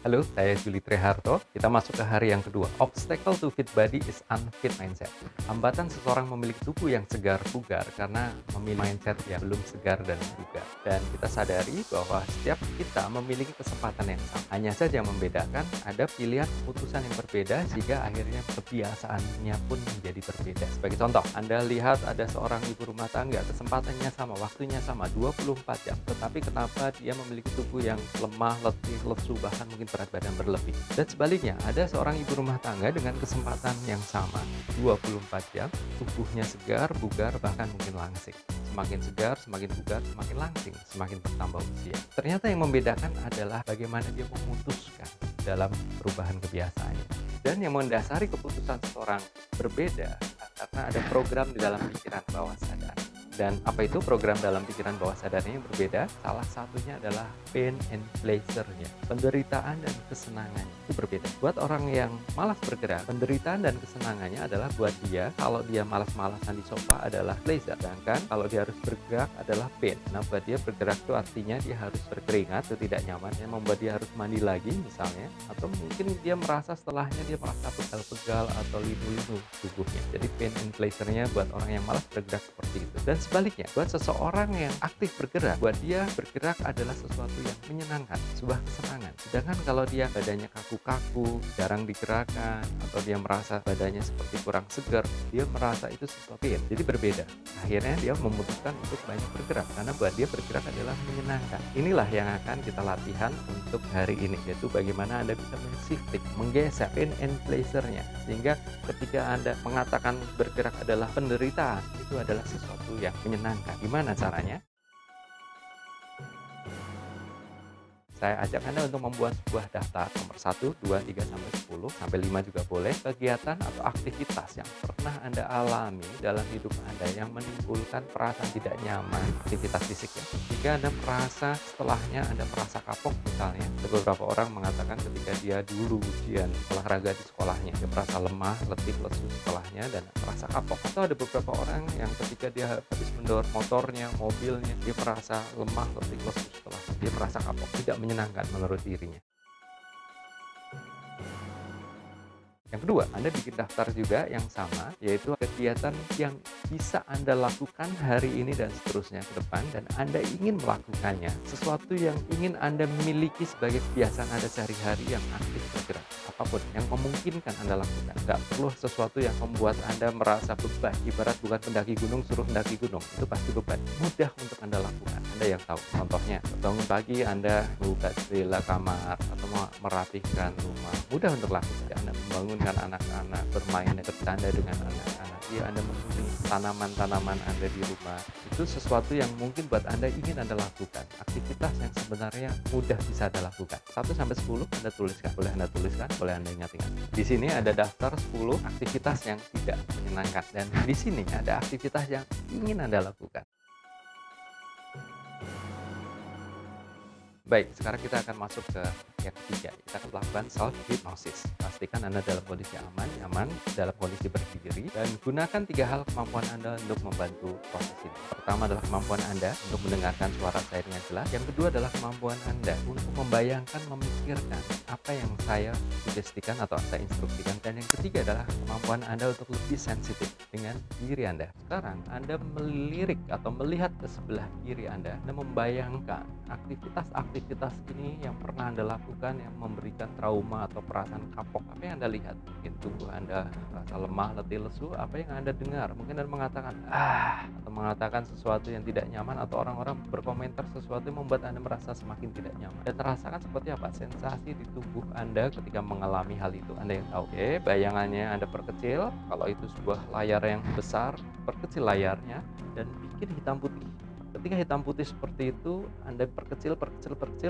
Halo, saya Juli Treharto. Kita masuk ke hari yang kedua. Obstacle to fit body is unfit mindset. Hambatan seseorang memiliki tubuh yang segar bugar karena memiliki mindset yang belum segar dan bugar. Dan kita sadari bahwa setiap kita memiliki kesempatan yang sama. Hanya saja yang membedakan ada pilihan keputusan yang berbeda sehingga akhirnya kebiasaannya pun menjadi berbeda. Sebagai contoh, Anda lihat ada seorang ibu rumah tangga, kesempatannya sama, waktunya sama, 24 jam. Tetapi kenapa dia memiliki tubuh yang lemah, letih, lesu, bahkan mungkin berat badan berlebih. Dan sebaliknya, ada seorang ibu rumah tangga dengan kesempatan yang sama, 24 jam, tubuhnya segar, bugar, bahkan mungkin langsing. Semakin segar, semakin bugar, semakin langsing, semakin bertambah usia. Ternyata yang membedakan adalah bagaimana dia memutuskan dalam perubahan kebiasaannya. Dan yang mendasari keputusan seseorang berbeda karena ada program di dalam pikiran bawah sadar. Dan apa itu program dalam pikiran bawah sadarnya yang berbeda? Salah satunya adalah pain and pleasure-nya. Penderitaan dan kesenangannya itu berbeda. Buat orang yang malas bergerak, penderitaan dan kesenangannya adalah buat dia, kalau dia malas-malasan di sofa adalah pleasure. Sedangkan kalau dia harus bergerak adalah pain. Nah, buat dia bergerak itu artinya dia harus berkeringat, itu tidak nyaman, yang membuat dia harus mandi lagi misalnya. Atau mungkin dia merasa setelahnya dia merasa pegal-pegal atau linu-linu tubuhnya. Jadi pain and pleasure-nya buat orang yang malas bergerak seperti itu. Dan sebaliknya, buat seseorang yang aktif bergerak, buat dia bergerak adalah sesuatu yang menyenangkan, sebuah kesenangan. Sedangkan kalau dia badannya kaku-kaku, jarang digerakkan, atau dia merasa badannya seperti kurang segar, dia merasa itu sesuatu yang jadi berbeda. Akhirnya dia memutuskan untuk banyak bergerak, karena buat dia bergerak adalah menyenangkan. Inilah yang akan kita latihan untuk hari ini, yaitu bagaimana Anda bisa men-shifting, menggeser pain and pleasure-nya. Sehingga ketika Anda mengatakan bergerak adalah penderitaan, itu adalah sesuatu yang menyenangkan. Gimana caranya? Saya ajak Anda untuk membuat sebuah daftar nomor 1, 2, 3, sampai 10, sampai 5 juga boleh. Kegiatan atau aktivitas yang pernah Anda alami dalam hidup Anda yang menimbulkan perasaan tidak nyaman, aktivitas fisik ya. Jika Anda merasa setelahnya Anda merasa kapok misalnya, ada beberapa orang mengatakan ketika dia dulu ujian olahraga di sekolahnya, dia merasa lemah, letih, lesu setelahnya, dan merasa kapok. Atau ada beberapa orang yang ketika dia habis mendorong motornya, mobilnya, dia merasa lemah, letih, lesu setelahnya, dia merasa kapok, tidak menyenangkan menurut dirinya. Yang kedua, Anda bikin daftar juga yang sama, yaitu kegiatan yang bisa Anda lakukan hari ini dan seterusnya ke depan, dan Anda ingin melakukannya. Sesuatu yang ingin Anda miliki sebagai kebiasaan Anda sehari-hari yang aktif bergerak. Apapun yang memungkinkan Anda lakukan. Nggak perlu sesuatu yang membuat Anda merasa beban. Ibarat bukan pendaki gunung, suruh mendaki gunung. Itu pasti beban. Mudah untuk Anda lakukan. Anda yang tahu. Contohnya, bangun pagi Anda membuka jendela kamar atau merapihkan rumah. Mudah untuk lakukan. Anda membangunkan anak-anak, bermain, bercanda dengan anak-anak. Ya, Anda mengunjungi tanaman-tanaman Anda di rumah. Itu sesuatu yang mungkin buat Anda ingin Anda lakukan. Aktivitas yang sebenarnya mudah bisa Anda lakukan. 1 sampai 10 Anda tuliskan. Boleh Anda tuliskan, boleh Anda ingat-ingat. Di sini ada daftar 10 aktivitas yang tidak menyenangkan, dan di sini ada aktivitas yang ingin Anda lakukan. Baik, sekarang kita akan masuk ke yang ketiga. Kita akan melakukan self hypnosis. Pastikan Anda dalam kondisi aman, nyaman, dalam kondisi berdiri, dan gunakan 3 hal kemampuan Anda untuk membantu proses ini. Pertama adalah kemampuan Anda untuk mendengarkan suara saya dengan jelas. Yang kedua adalah kemampuan Anda untuk membayangkan, memikirkan apa yang saya sugestikan atau saya instruksikan. Dan yang ketiga adalah kemampuan Anda untuk lebih sensitif dengan diri Anda. Sekarang Anda melirik atau melihat ke sebelah kiri Anda membayangkan aktivitas ini yang pernah Anda lakukan yang memberikan trauma atau perasaan kapok. Apa yang Anda lihat? Mungkin tubuh Anda rasa lemah, letih, lesu. Apa yang Anda dengar? Mungkin Anda mengatakan atau mengatakan sesuatu yang tidak nyaman, atau orang-orang berkomentar sesuatu yang membuat Anda merasa semakin tidak nyaman. Dan terasakan seperti apa sensasi di tubuh Anda ketika mengalami hal itu? Anda yang tahu. Oke, bayangannya Anda perkecil. Kalau itu sebuah layar yang besar, perkecil layarnya dan bikin hitam putih. Ketika hitam putih seperti itu, Anda perkecil,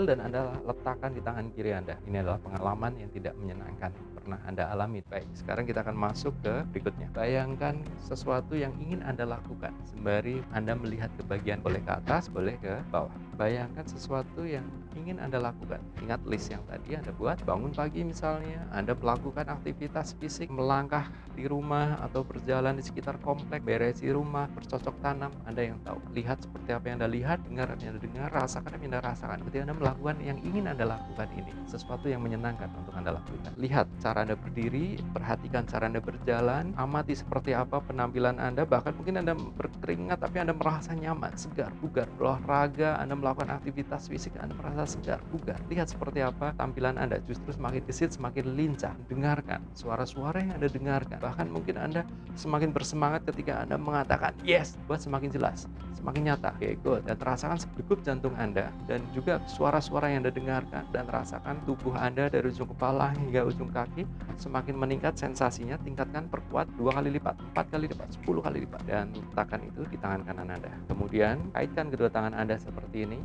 dan Anda letakkan di tangan kiri Anda. Ini adalah pengalaman yang tidak menyenangkan pernah Anda alami. Baik, sekarang kita akan masuk ke berikutnya. Bayangkan sesuatu yang ingin Anda lakukan. Sembari Anda melihat ke bagian, boleh ke atas, boleh ke bawah. Bayangkan sesuatu yang ingin Anda lakukan. Ingat list yang tadi Anda buat. Bangun pagi misalnya, Anda melakukan aktivitas fisik, melangkah di rumah atau berjalan di sekitar komplek, beresi rumah, bercocok tanam. Anda yang tahu. Lihat seperti apa yang Anda lihat, dengar apa yang Anda dengar, rasakan apa yang Anda rasakan. Ketika Anda melakukan yang ingin Anda lakukan ini, sesuatu yang menyenangkan untuk Anda lakukan. Lihat cara Anda berdiri, perhatikan cara Anda berjalan, amati seperti apa penampilan Anda, bahkan mungkin Anda berkeringat tapi Anda merasa nyaman, segar, bugar, berolahraga, Anda melakukan aktivitas fisik, Anda merasa segar, bugar. Lihat seperti apa tampilan Anda, justru semakin gesit, semakin lincah. Dengarkan suara-suara yang Anda dengarkan. Bahkan mungkin Anda semakin bersemangat ketika Anda mengatakan yes, buat semakin jelas, semakin nyata. Oke, good. Dan rasakan degup jantung Anda dan juga suara-suara yang Anda dengarkan, dan rasakan tubuh Anda dari ujung kepala hingga ujung kaki semakin meningkat sensasinya. Tingkatkan, perkuat 2 kali lipat, 4 kali lipat, 10 kali lipat, dan letakkan itu di tangan kanan Anda. Kemudian kaitkan kedua tangan Anda seperti ini.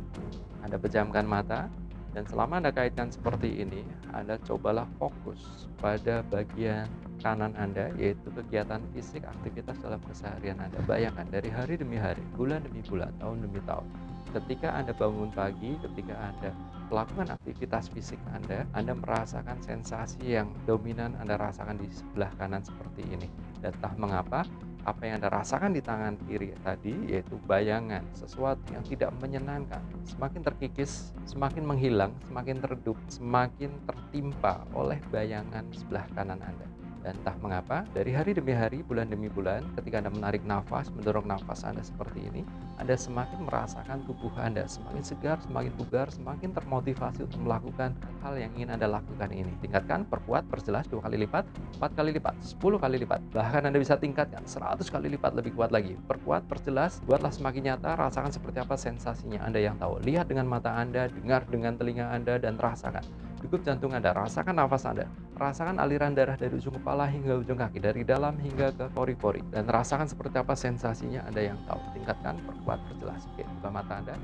Anda pejamkan mata. Dan selama Anda kaitkan seperti ini, Anda cobalah fokus pada bagian kanan Anda, yaitu kegiatan fisik, aktivitas dalam keseharian Anda. Bayangkan dari hari demi hari, bulan demi bulan, tahun demi tahun. Ketika Anda bangun pagi, ketika Anda melakukan aktivitas fisik Anda merasakan sensasi yang dominan Anda rasakan di sebelah kanan seperti ini. Dan entah mengapa, apa yang Anda rasakan di tangan kiri tadi, yaitu bayangan, sesuatu yang tidak menyenangkan, semakin terkikis, semakin menghilang, semakin teredup, semakin tertimpa oleh bayangan sebelah kanan Anda. Dan entah mengapa, dari hari demi hari, bulan demi bulan, ketika Anda menarik nafas, mendorong nafas Anda seperti ini, Anda semakin merasakan tubuh Anda semakin segar, semakin bugar, semakin termotivasi untuk melakukan hal yang ingin Anda lakukan ini. Tingkatkan, perkuat, perjelas 2 kali lipat, 4 kali lipat, 10 kali lipat. Bahkan Anda bisa tingkatkan 100 kali lipat lebih kuat lagi. Perkuat, perjelas, buatlah semakin nyata, rasakan seperti apa sensasinya Anda yang tahu. Lihat dengan mata Anda, dengar dengan telinga Anda, dan rasakan degup jantung Anda, rasakan nafas Anda, rasakan aliran darah dari ujung kepala hingga ujung kaki, dari dalam hingga ke pori-pori, dan rasakan seperti apa sensasinya Anda yang tahu. Tingkatkan, perkuat, perjelas. Oke, buka mata Anda.